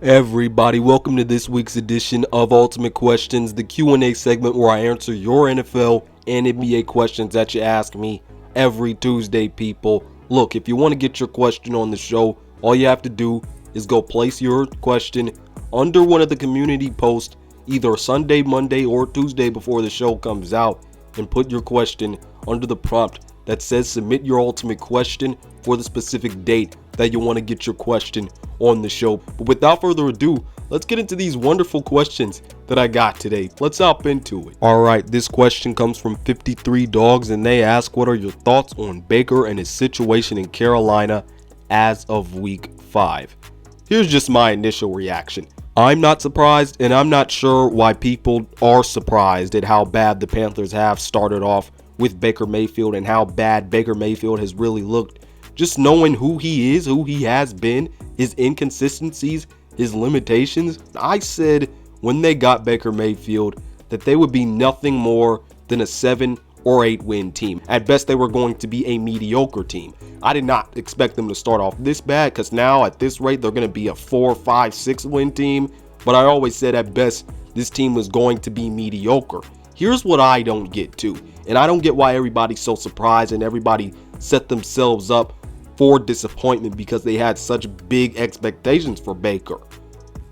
Everybody, welcome to this week's edition of Ultimate Questions, the Q&A segment where I answer your NFL and NBA questions that you ask me every Tuesday, people. Look, if you want to get your question on the show, all you have to do is go place your question under one of the community posts either Sunday, Monday, or Tuesday before the show comes out, and put your question under the prompt that says submit your ultimate question for the specific date that you want to get your question on the show. But without further ado, let's get into these wonderful questions that I got today. Let's hop into it. Alright, this question comes from 53 Dogs, and they ask, what are your thoughts on Baker and his situation in Carolina as of week 5? Here's just my initial reaction. I'm not surprised, and I'm not sure why people are surprised at how bad the Panthers have started off with Baker Mayfield and how bad Baker Mayfield has really looked. Just knowing who he is, who he has been, his inconsistencies, his limitations. I said when they got Baker Mayfield that they would be nothing more than a 7 or 8 win team. At best, they were going to be a mediocre team. I did not expect them to start off this bad, because now at this rate, they're going to be a 4, 5, 6 win team. But I always said at best, this team was going to be mediocre. Here's what I don't get too, and I don't get why everybody's so surprised and everybody set themselves up for disappointment because they had such big expectations for Baker.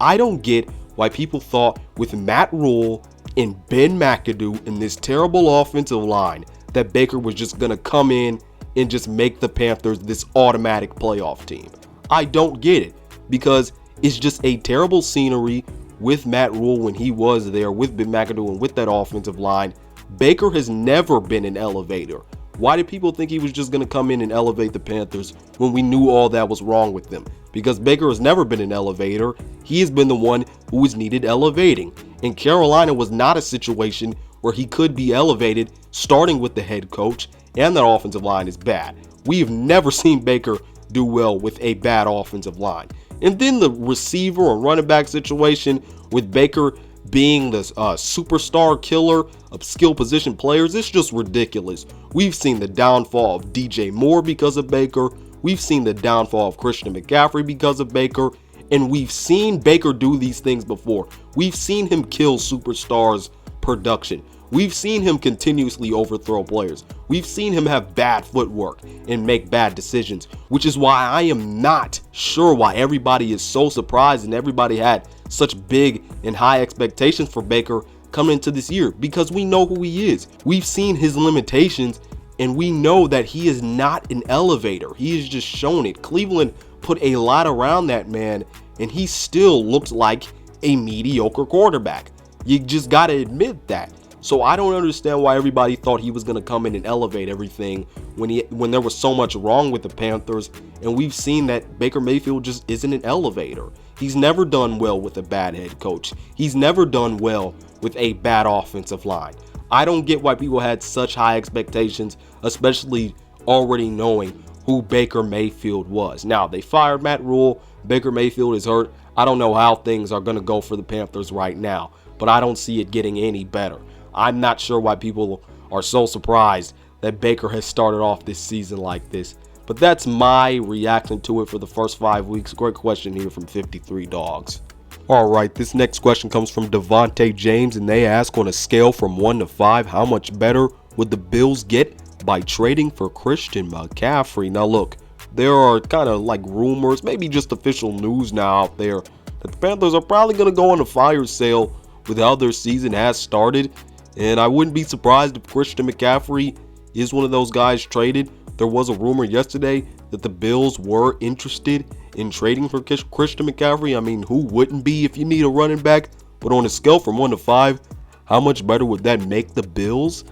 I don't get why people thought with Matt Rule and Ben McAdoo in this terrible offensive line that Baker was just going to come in and just make the Panthers this automatic playoff team. I don't get it, because it's just a terrible scenery with Matt Rule when he was there, with Ben McAdoo and with that offensive line. Baker has never been an elevator. Why did people think he was just going to come in and elevate the Panthers when we knew all that was wrong with them? Because Baker has never been an elevator. He has been the one who was needed elevating. And Carolina was not a situation where he could be elevated, starting with the head coach, and that offensive line is bad. We've never seen Baker do well with a bad offensive line. And then the receiver or running back situation with Baker being the superstar killer of skill position players, it's just ridiculous. We've seen the downfall of DJ Moore because of Baker. We've seen the downfall of Christian McCaffrey because of Baker. And we've seen Baker do these things before. We've seen him kill superstars' production. We've seen him continuously overthrow players. We've seen him have bad footwork and make bad decisions, which is why I am not sure why everybody is so surprised and everybody had such big and high expectations for Baker coming into this year, because we know who he is. We've seen his limitations, and we know that he is not an elevator. He has just shown it. Cleveland put a lot around that man, and he still looks like a mediocre quarterback. You just got to admit that. So I don't understand why everybody thought he was going to come in and elevate everything when there was so much wrong with the Panthers. And we've seen that Baker Mayfield just isn't an elevator. He's never done well with a bad head coach. He's never done well with a bad offensive line. I don't get why people had such high expectations, especially already knowing who Baker Mayfield was. Now, they fired Matt Rule. Baker Mayfield is hurt. I don't know how things are going to go for the Panthers right now, but I don't see it getting any better. I'm not sure why people are so surprised that Baker has started off this season like this. But that's my reaction to it for the first 5 weeks. Great question here from 53 Dogs. Alright, this next question comes from Davante James, and they ask, on a scale from 1 to 5, how much better would the Bills get by trading for Christian McCaffrey? Now look, there are kind of like rumors, maybe just official news now out there, that the Panthers are probably going to go on a fire sale with how their season has started. And I wouldn't be surprised if Christian McCaffrey is one of those guys traded. There was a rumor yesterday that the Bills were interested in trading for Christian McCaffrey. I mean, who wouldn't be if you need a running back? But on a scale from 1 to 5, how much better would that make the Bills?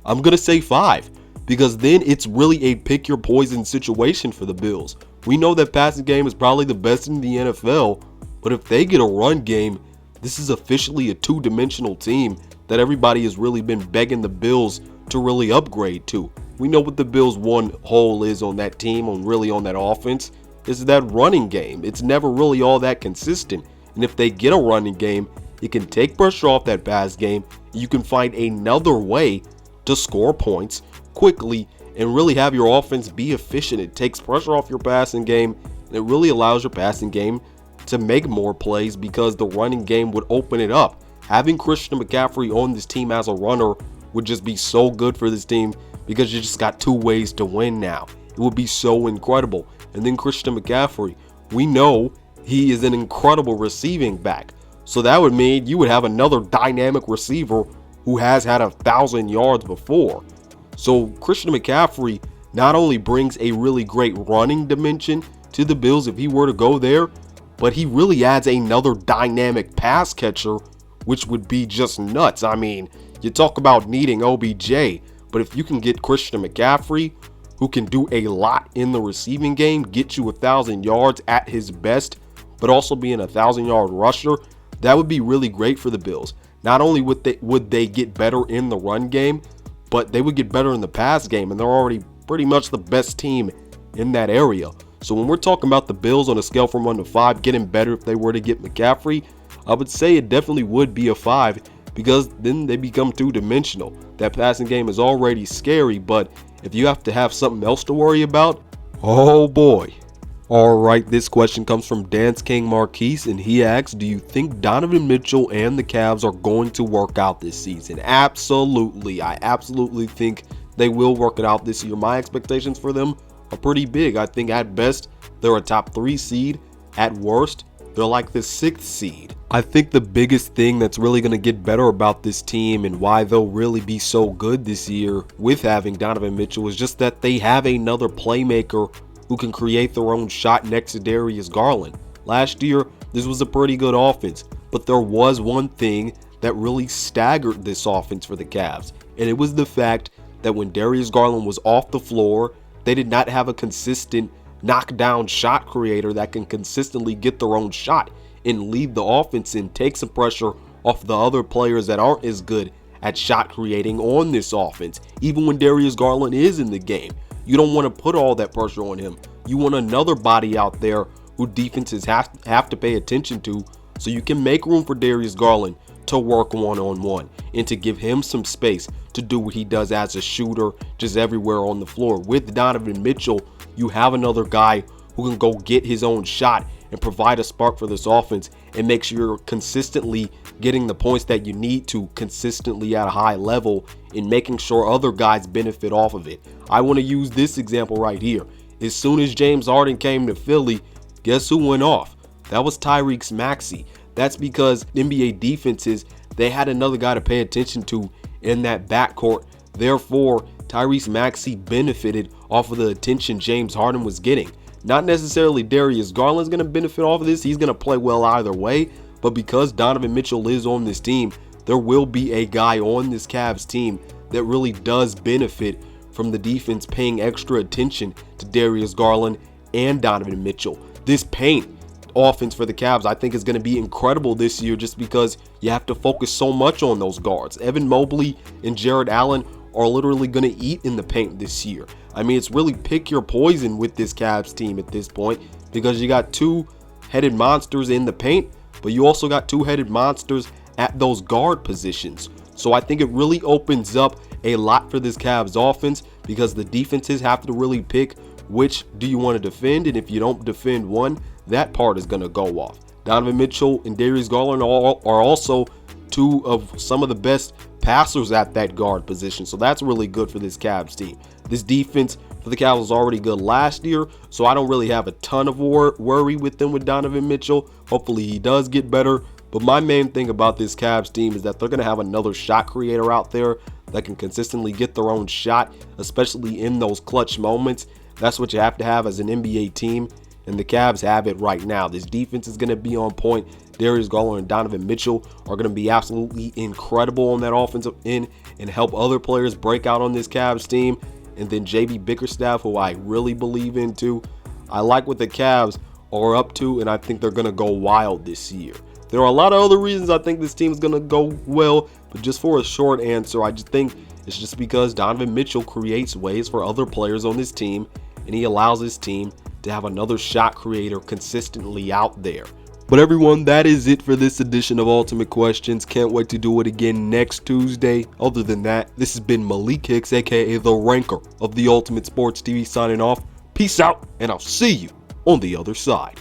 I'm going to say 5, because then it's really a pick your poison situation for the Bills. We know that passing game is probably the best in the NFL, but if they get a run game, this is officially a two-dimensional team that everybody has really been begging the Bills to really upgrade to. We know what the Bills' one hole is on that team, on that offense, is that running game. It's never really all that consistent. And if they get a running game, it can take pressure off that pass game. You can find another way to score points quickly and really have your offense be efficient. It takes pressure off your passing game, and it really allows your passing game to make more plays because the running game would open it up. Having Christian McCaffrey on this team as a runner would just be so good for this team because you just got 2 ways to win now. It would be so incredible. And then Christian McCaffrey, we know he is an incredible receiving back. So that would mean you would have another dynamic receiver who has had 1,000 yards before. So Christian McCaffrey not only brings a really great running dimension to the Bills if he were to go there, but he really adds another dynamic pass catcher, which would be just nuts. I mean, you talk about needing OBJ, but if you can get Christian McCaffrey, who can do a lot in the receiving game, get you 1,000 yards at his best, but also being a 1,000-yard rusher, that would be really great for the Bills. Not only would they get better in the run game, but they would get better in the pass game, and they're already pretty much the best team in that area. So when we're talking about the Bills on a scale from 1 to 5 getting better if they were to get McCaffrey, I would say it definitely would be a 5 because then they become two-dimensional. That passing game is already scary, but if you have to have something else to worry about, oh boy. Alright, this question comes from Dance King Marquise, and he asks, do you think Donovan Mitchell and the Cavs are going to work out this season? Absolutely. I absolutely think they will work it out this year. My expectations for them are pretty big. I think at best, they're a top 3 seed. At worst, they're like the 6th seed. I think the biggest thing that's really going to get better about this team and why they'll really be so good this year with having Donovan Mitchell is just that they have another playmaker who can create their own shot next to Darius Garland. Last year, this was a pretty good offense, but there was one thing that really staggered this offense for the Cavs, and it was the fact that when Darius Garland was off the floor, they did not have a consistent knockdown shot creator that can consistently get their own shot and lead the offense and take some pressure off the other players that aren't as good at shot creating on this offense. Even when Darius Garland is in the game, you don't want to put all that pressure on him. You want another body out there who defenses have to pay attention to, so you can make room for Darius Garland to work one-on-one and to give him some space to do what he does as a shooter just everywhere on the floor. With Donovan Mitchell, you have another guy who can go get his own shot and provide a spark for this offense and make sure you're consistently getting the points that you need to consistently at a high level and making sure other guys benefit off of it. I want to use this example right here. As soon as James Harden came to Philly, guess who went off? That was Tyrese Maxey. That's because NBA defenses, they had another guy to pay attention to in that backcourt. Therefore, Tyrese Maxey benefited off of the attention James Harden was getting. Not necessarily Darius Garland's going to benefit off of this. He's going to play well either way. But because Donovan Mitchell is on this team, there will be a guy on this Cavs team that really does benefit from the defense paying extra attention to Darius Garland and Donovan Mitchell. This paint offense for the Cavs, I think, is going to be incredible this year just because you have to focus so much on those guards. Evan Mobley and Jared Allen are literally going to eat in the paint this year. I mean, it's really pick your poison with this Cavs team at this point because you got 2-headed monsters in the paint, but you also got 2-headed monsters at those guard positions. So I think it really opens up a lot for this Cavs offense because the defenses have to really pick which do you want to defend, and if you don't defend one, that part is going to go off. Donovan Mitchell and Darius Garland are also 2 of some of the best passers at that guard position, so that's really good for this Cavs team. This defense for the Cavs was already good last year, so I don't really have a ton of worry with them with Donovan Mitchell. Hopefully he does get better, but my main thing about this Cavs team is that they're going to have another shot creator out there that can consistently get their own shot, especially in those clutch moments. That's what you have to have as an NBA team, and the Cavs have it right now. This defense is going to be on point. Darius Garland and Donovan Mitchell are going to be absolutely incredible on that offensive end and help other players break out on this Cavs team. And then JB Bickerstaff, who I really believe in too. I like what the Cavs are up to, and I think they're going to go wild this year. There are a lot of other reasons I think this team is going to go well, but just for a short answer, I just think it's just because Donovan Mitchell creates ways for other players on this team, and he allows his team to have another shot creator consistently out there. But everyone, that is it for this edition of Ultimate Questions. Can't wait to do it again next Tuesday. Other than that, this has been Malik Hicks, aka the Ranker of the Ultimate Sports TV, signing off. Peace out, and I'll see you on the other side.